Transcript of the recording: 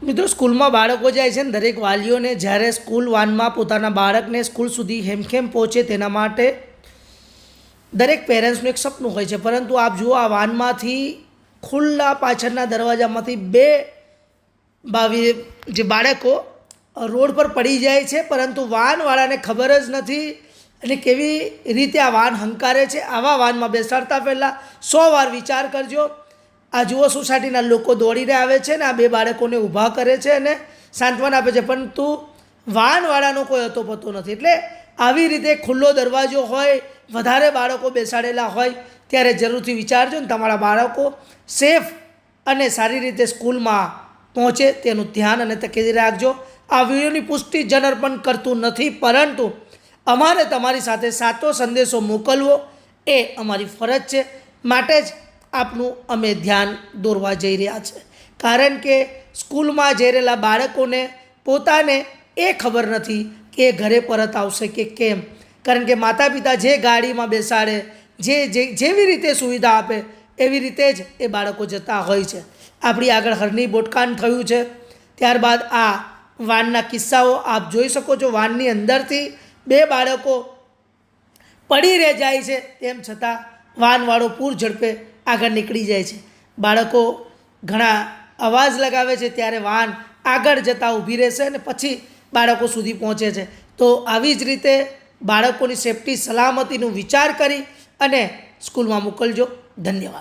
મિત્રો, સ્કૂલમાં બાળકો જાય છે ને દરેક વાલીઓને જ્યારે સ્કૂલ વાનમાં પોતાના બાળકને સ્કૂલ સુધી હેમખેમ પહોંચે તેના માટે દરેક પેરેન્ટ્સનું એક સપનું હોય છે. પરંતુ આપ જુઓ, આ વાનમાંથી ખુલ્લા પાછળના દરવાજામાંથી બે જે બાળકો રોડ પર પડી જાય છે, પરંતુ વાનવાળાને ખબર જ નથી અને કેવી રીતે આ વાન હંકારે છે. આવા વાનમાં બેસાડતા પહેલાં 100 વાર વિચાર કરજો. આ જુઓ, સોસાયટીના લોકો દોડીને આવે છે ને આ બે બાળકોને ઊભા કરે છે અને સાંત્વન આપે છે, પરંતુ વાનવાળાનો કોઈ હતો પતો નથી. એટલે આવી રીતે ખુલ્લો દરવાજો હોય, વધારે બાળકો બેસાડેલા હોય ત્યારે જરૂરથી વિચારજો ને તમારા બાળકો સેફ અને સારી રીતે સ્કૂલમાં પહોંચે તેનું ધ્યાન અને તકેદારી રાખજો. આ વિડીયોની પુષ્ટિ જનઅર્પણ કરતું નથી, પરંતુ અમારે તમારી સાથે સાચો સંદેશો મોકલવો એ અમારી ફરજ છે. માટે જ આપનું અમે ધ્યાન દોરવા જઈ રહ્યા છે. કારણ કે સ્કૂલમાં જઈ રહેલા બાળકોને પોતાને એ ખબર નથી કે ઘરે પરત આવશે કે કેમ. કારણ કે માતા પિતા જે ગાડીમાં બેસાડે, જેવી રીતે સુવિધા આપે એવી રીતે જ એ બાળકો જતા હોય છે. આપણી આગળ હરણી બોટકાંડ થયું છે, ત્યારબાદ આ વાનના કિસ્સાઓ આપ જોઈ શકો છો. વાનની અંદરથી બે બાળકો પડી રહી જાય છે, તેમ છતાં વાનવાળો પૂર ઝડપે આગળ નીકળી જાય છે. બાળકો ઘણા અવાજ લગાવે છે ત્યારે વાન આગળ જતાં ઊભી રહેશે અને પછી બાળકો સુધી પહોંચે છે. તો આવી જ રીતે બાળકોની સેફટી સલામતીનું વિચાર કરી અને સ્કૂલમાં મોકલજો. ધન્યવાદ.